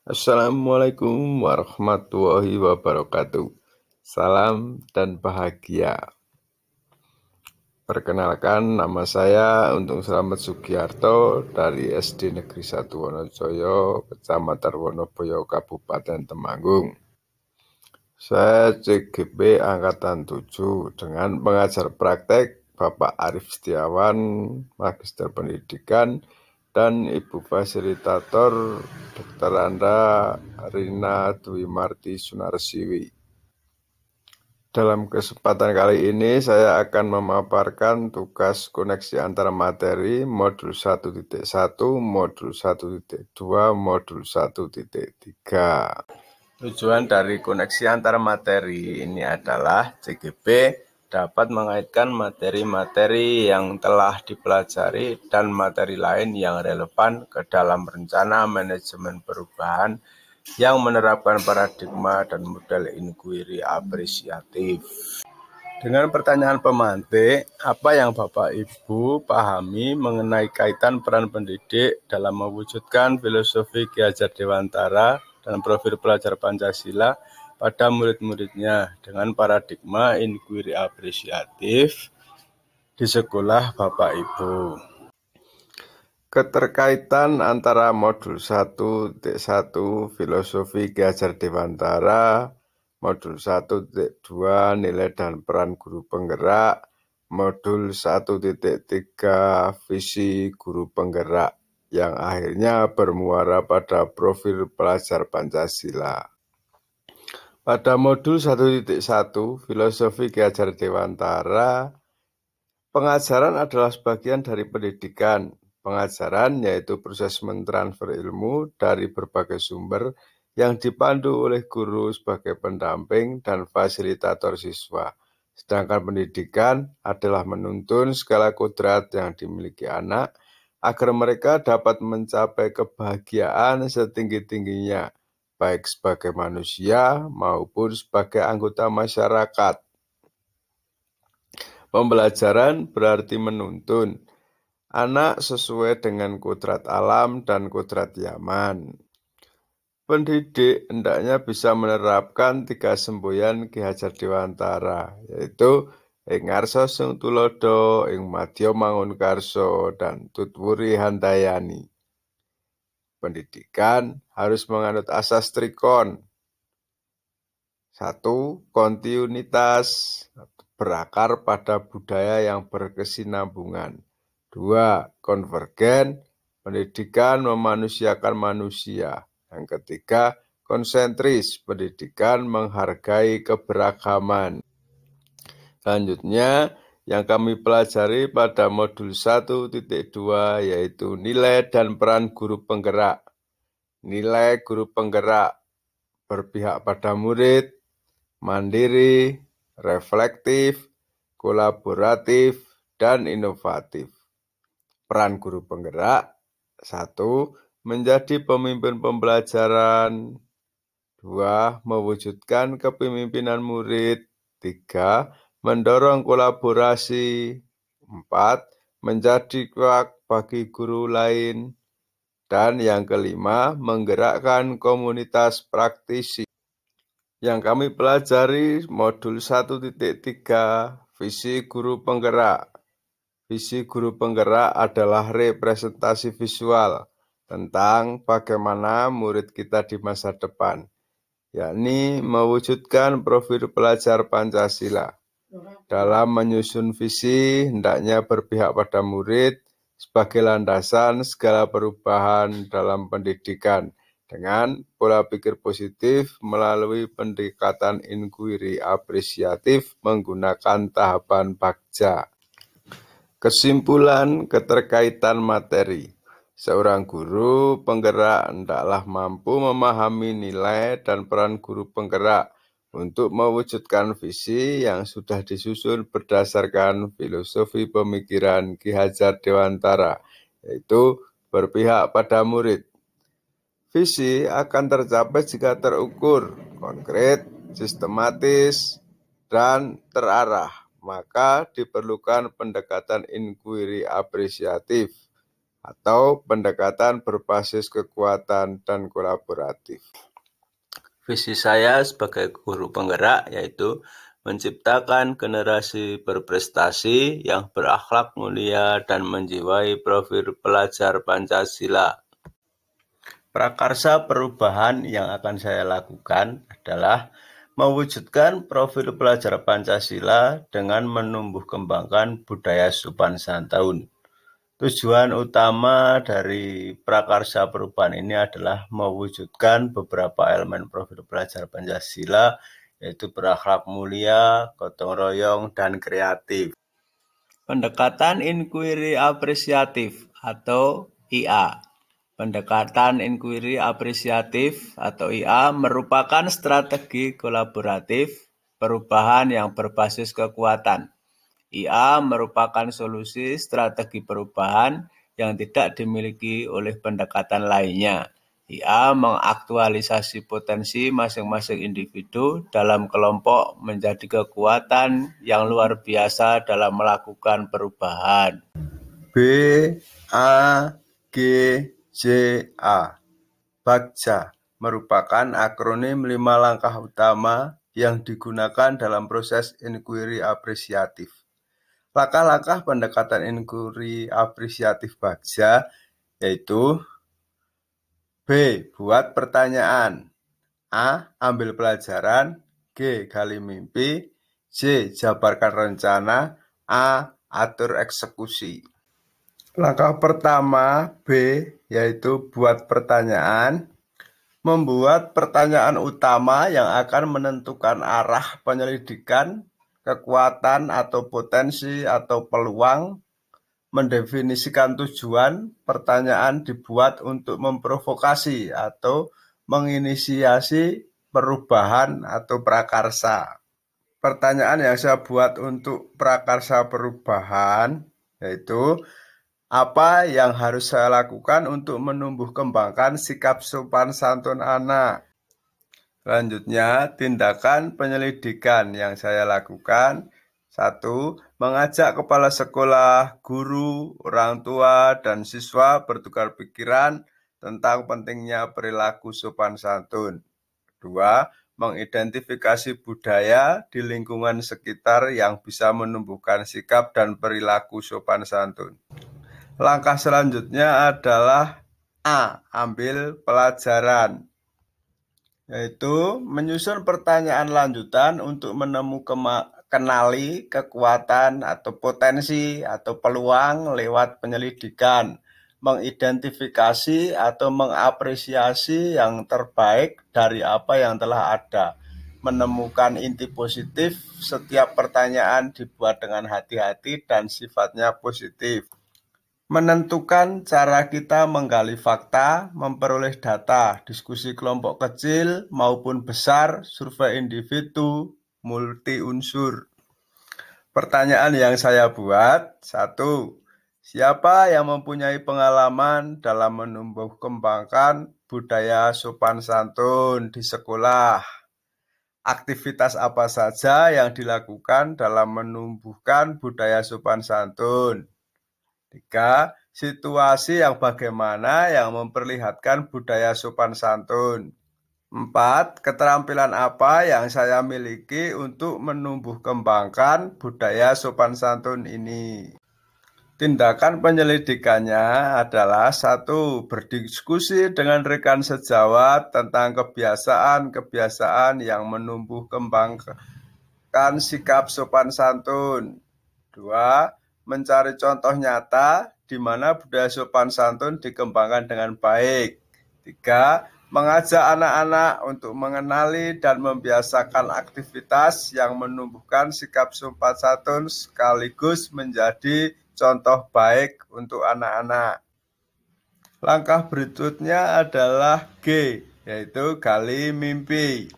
Assalamualaikum warahmatullahi wabarakatuh. Salam dan bahagia. Perkenalkan, nama saya Untung Slamet Sugiarto dari SD Negeri 1 Wonojoyo, Kecamatan Wonoboyo, Kabupaten Temanggung. Saya CGP Angkatan 7 dengan pengajar praktek Bapak Arif Setiawan, Magister Pendidikan, dan Ibu Fasilitator Dr. Anda Rina Dwi Marti Sunarsiwi. Dalam kesempatan kali ini saya akan memaparkan tugas koneksi antara materi modul 1.1, modul 1.2, modul 1.3. Tujuan dari koneksi antara materi ini adalah CGP dapat mengaitkan materi-materi yang telah dipelajari dan materi lain yang relevan ke dalam rencana manajemen perubahan yang menerapkan paradigma dan model inquiry apresiatif. Dengan pertanyaan pemantik, apa yang Bapak Ibu pahami mengenai kaitan peran pendidik dalam mewujudkan filosofi Ki Hajar Dewantara dan profil pelajar Pancasila pada murid-muridnya dengan paradigma inquiry apresiatif di sekolah Bapak Ibu? Keterkaitan antara modul 1.1 Filosofi Ki Hajar Dewantara, modul 1.2 Nilai dan Peran Guru Penggerak, modul 1.3 Visi Guru Penggerak, yang akhirnya bermuara pada profil pelajar Pancasila. Pada modul 1.1 Filosofi Ki Hajar Dewantara, pengajaran adalah sebagian dari pendidikan. Pengajaran yaitu proses mentransfer ilmu dari berbagai sumber yang dipandu oleh guru sebagai pendamping dan fasilitator siswa. Sedangkan pendidikan adalah menuntun segala kodrat yang dimiliki anak agar mereka dapat mencapai kebahagiaan setinggi-tingginya, baik sebagai manusia maupun sebagai anggota masyarakat. Pembelajaran berarti menuntun anak sesuai dengan kodrat alam dan kodrat zaman. Pendidik hendaknya bisa menerapkan 3 semboyan Ki Hajar Dewantara, yaitu ing ngarsa sing tulodo, ing madya mangun karso, dan tutwuri handayani. Pendidikan harus menganut asas trikon. 1. Kontinuitas, berakar pada budaya yang berkesinambungan. 2. Konvergen, pendidikan memanusiakan manusia. Yang ketiga, konsentris, pendidikan menghargai keberagaman. Selanjutnya, yang kami pelajari pada modul 1.2 yaitu nilai dan peran guru penggerak. Nilai guru penggerak berpihak pada murid, mandiri, reflektif, kolaboratif, dan inovatif. Peran guru penggerak: 1. Menjadi pemimpin pembelajaran. 2. Mewujudkan kepemimpinan murid. 3. Mendorong kolaborasi. 4. Menjadi kuat bagi guru lain. Dan yang kelima, menggerakkan komunitas praktisi. Yang kami pelajari modul 1.3 Visi Guru Penggerak. Visi guru penggerak adalah representasi visual tentang bagaimana murid kita di masa depan, yakni mewujudkan profil pelajar Pancasila. Dalam menyusun visi, hendaknya berpihak pada murid sebagai landasan segala perubahan dalam pendidikan dengan pola pikir positif melalui pendekatan inquiry apresiatif menggunakan tahapan bagja. Kesimpulan keterkaitan materi. Seorang guru penggerak hendaklah mampu memahami nilai dan peran guru penggerak untuk mewujudkan visi yang sudah disusun berdasarkan filosofi pemikiran Ki Hajar Dewantara, yaitu berpihak pada murid. Visi akan tercapai jika terukur, konkret, sistematis, dan terarah. Maka diperlukan pendekatan inquiry apresiatif atau pendekatan berbasis kekuatan dan kolaboratif. Visi saya sebagai guru penggerak yaitu menciptakan generasi berprestasi yang berakhlak mulia dan menjiwai profil pelajar Pancasila. Prakarsa perubahan yang akan saya lakukan adalah mewujudkan profil pelajar Pancasila dengan menumbuh kembangkan budaya sopan santun. Tujuan utama dari prakarsa perubahan ini adalah mewujudkan beberapa elemen profil pelajar Pancasila, yaitu berakhlak mulia, gotong royong, dan kreatif. Pendekatan inquiry apresiatif atau IA. Pendekatan inquiry apresiatif atau IA merupakan strategi kolaboratif perubahan yang berbasis kekuatan. IA merupakan solusi strategi perubahan yang tidak dimiliki oleh pendekatan lainnya. IA mengaktualisasi potensi masing-masing individu dalam kelompok menjadi kekuatan yang luar biasa dalam melakukan perubahan. BAGJA Bagja merupakan akronim 5 langkah utama yang digunakan dalam proses inquiry apresiatif. Langkah-langkah pendekatan inquiry apresiatif Bagja yaitu B. Buat pertanyaan. A. Ambil pelajaran. G. Gali mimpi. C. Jabarkan rencana. A. Atur eksekusi. Langkah pertama B yaitu buat pertanyaan. Membuat pertanyaan utama yang akan menentukan arah penyelidikan, kekuatan atau potensi atau peluang, mendefinisikan tujuan. Pertanyaan dibuat untuk memprovokasi atau menginisiasi perubahan atau prakarsa. Pertanyaan yang saya buat untuk prakarsa perubahan yaitu apa yang harus saya lakukan untuk menumbuh kembangkan sikap sopan santun anak. Selanjutnya, tindakan penyelidikan yang saya lakukan. 1. Mengajak kepala sekolah, guru, orang tua, dan siswa bertukar pikiran tentang pentingnya perilaku sopan santun. 2. Mengidentifikasi budaya di lingkungan sekitar yang bisa menumbuhkan sikap dan perilaku sopan santun. Langkah selanjutnya adalah A. Ambil pelajaran, yaitu menyusun pertanyaan lanjutan untuk kenali kekuatan atau potensi atau peluang lewat penyelidikan, mengidentifikasi atau mengapresiasi yang terbaik dari apa yang telah ada, menemukan inti positif. Setiap pertanyaan dibuat dengan hati-hati dan sifatnya positif. Menentukan cara kita menggali fakta, memperoleh data, diskusi kelompok kecil maupun besar, survei individu, multi unsur. Pertanyaan yang saya buat, 1. Siapa yang mempunyai pengalaman dalam menumbuh kembangkan budaya sopan santun di sekolah? Aktivitas apa saja yang dilakukan dalam menumbuhkan budaya sopan santun? 3. Situasi yang bagaimana yang memperlihatkan budaya sopan santun. 4. Keterampilan apa yang saya miliki untuk menumbuh kembangkan budaya sopan santun ini. Tindakan penyelidikannya adalah 1. Berdiskusi dengan rekan sejawat tentang kebiasaan-kebiasaan yang menumbuh kembangkan sikap sopan santun. 2. Mencari contoh nyata di mana budaya sopan santun dikembangkan dengan baik. 3. Mengajak anak-anak untuk mengenali dan membiasakan aktivitas yang menumbuhkan sikap sopan santun sekaligus menjadi contoh baik untuk anak-anak. Langkah berikutnya adalah G, yaitu gali mimpi.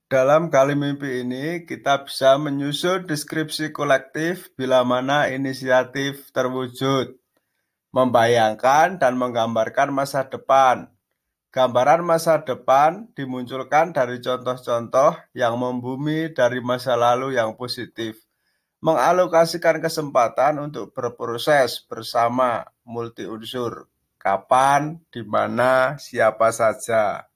Dalam gali mimpi ini, kita bisa menyusun deskripsi kolektif bila mana inisiatif terwujud, membayangkan dan menggambarkan masa depan. Gambaran masa depan dimunculkan dari contoh-contoh yang membumi dari masa lalu yang positif, mengalokasikan kesempatan untuk berproses bersama multi unsur. Kapan, di mana, siapa saja.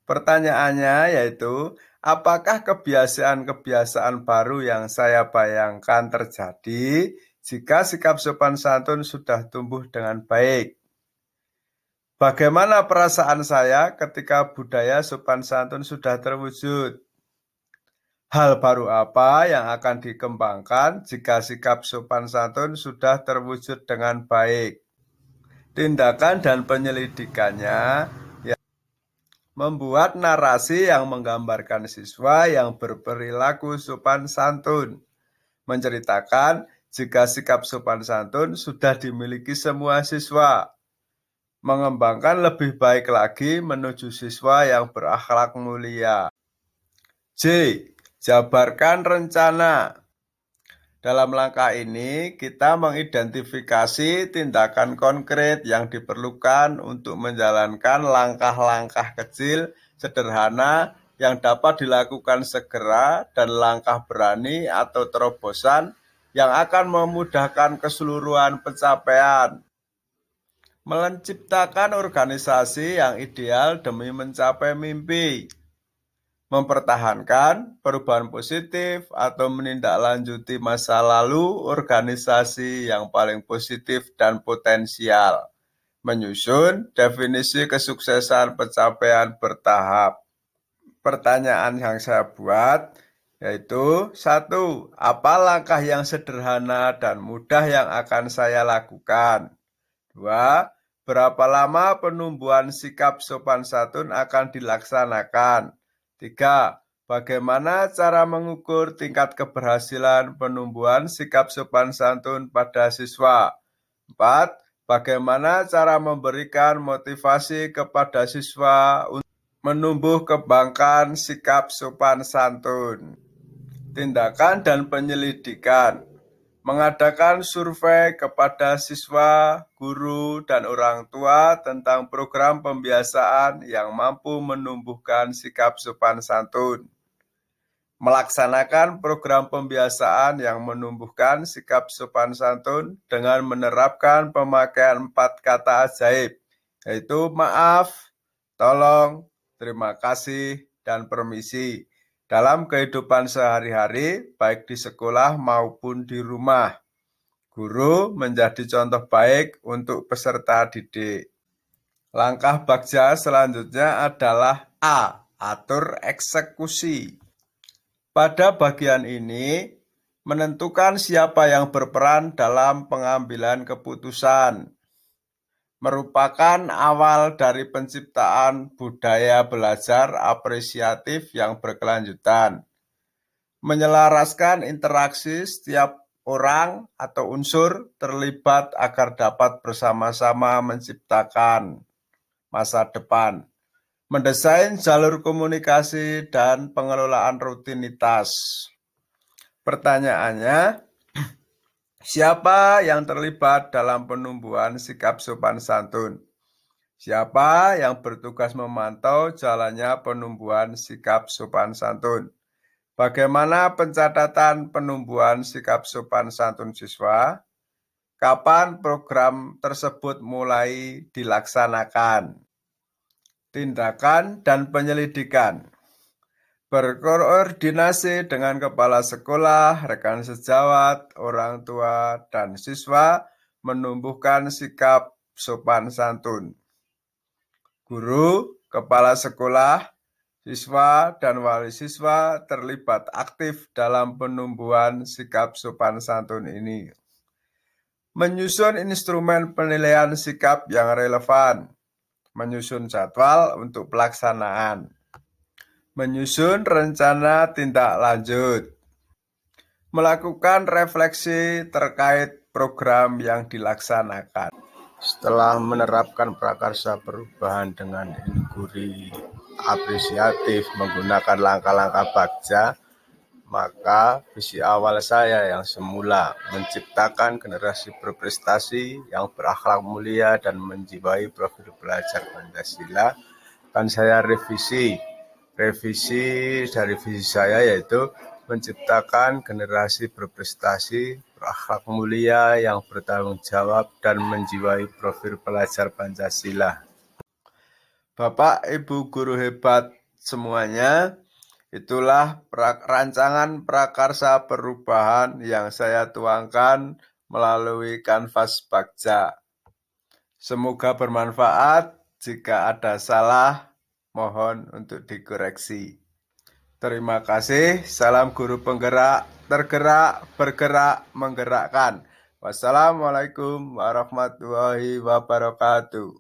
Pertanyaannya yaitu, apakah kebiasaan-kebiasaan baru yang saya bayangkan terjadi jika sikap sopan santun sudah tumbuh dengan baik? Bagaimana perasaan saya ketika budaya sopan santun sudah terwujud? Hal baru apa yang akan dikembangkan jika sikap sopan santun sudah terwujud dengan baik? Tindakan dan penyelidikannya membuat narasi yang menggambarkan siswa yang berperilaku sopan santun, menceritakan jika sikap sopan santun sudah dimiliki semua siswa, mengembangkan lebih baik lagi menuju siswa yang berakhlak mulia. J. Jabarkan rencana. Dalam langkah ini, kita mengidentifikasi tindakan konkret yang diperlukan untuk menjalankan langkah-langkah kecil, sederhana, yang dapat dilakukan segera, dan langkah berani atau terobosan yang akan memudahkan keseluruhan pencapaian. Menciptakan organisasi yang ideal demi mencapai mimpi. Mempertahankan perubahan positif atau menindaklanjuti masa lalu organisasi yang paling positif dan potensial. Menyusun definisi kesuksesan pencapaian bertahap. Pertanyaan yang saya buat yaitu 1. Apa langkah yang sederhana dan mudah yang akan saya lakukan? 2. Berapa lama penumbuhan sikap sopan santun akan dilaksanakan? 3. Bagaimana cara mengukur tingkat keberhasilan penumbuhan sikap sopan santun pada siswa? 4. Bagaimana cara memberikan motivasi kepada siswa untuk menumbuh kembangkan sikap sopan santun? Tindakan dan penyelidikan. Mengadakan survei kepada siswa, guru, dan orang tua tentang program pembiasaan yang mampu menumbuhkan sikap sopan santun. Melaksanakan program pembiasaan yang menumbuhkan sikap sopan santun dengan menerapkan pemakaian 4 kata ajaib, yaitu maaf, tolong, terima kasih, dan permisi dalam kehidupan sehari-hari, baik di sekolah maupun di rumah. Guru menjadi contoh baik untuk peserta didik. Langkah bagja selanjutnya adalah A. Atur eksekusi. Pada bagian ini, menentukan siapa yang berperan dalam pengambilan keputusan. Merupakan awal dari penciptaan budaya belajar apresiatif yang berkelanjutan. Menyelaraskan interaksi setiap orang atau unsur terlibat agar dapat bersama-sama menciptakan masa depan. Mendesain jalur komunikasi dan pengelolaan rutinitas. Pertanyaannya, siapa yang terlibat dalam penumbuhan sikap sopan santun? Siapa yang bertugas memantau jalannya penumbuhan sikap sopan santun? Bagaimana pencatatan penumbuhan sikap sopan santun siswa? Kapan program tersebut mulai dilaksanakan? Tindakan dan penyelidikan. Berkoordinasi dengan kepala sekolah, rekan sejawat, orang tua, dan siswa menumbuhkan sikap sopan santun. Guru, kepala sekolah, siswa, dan wali siswa terlibat aktif dalam penumbuhan sikap sopan santun ini. Menyusun instrumen penilaian sikap yang relevan. Menyusun jadwal untuk pelaksanaan. Menyusun rencana tindak lanjut. Melakukan refleksi terkait program yang dilaksanakan. Setelah menerapkan prakarsa perubahan dengan inquiry apresiatif menggunakan langkah-langkah bagja, maka visi awal saya yang semula menciptakan generasi berprestasi yang berakhlak mulia dan menjiwai profil belajar Pancasila akan saya revisi dari visi saya yaitu menciptakan generasi berprestasi, berakhlak mulia yang bertanggung jawab dan menjiwai profil pelajar Pancasila. Bapak, Ibu guru hebat semuanya, itulah rancangan prakarsa perubahan yang saya tuangkan melalui kanvas Bagja. Semoga bermanfaat. Jika ada salah, mohon untuk dikoreksi. Terima kasih. Salam guru penggerak, tergerak, bergerak, menggerakkan. Wassalamualaikum warahmatullahi wabarakatuh.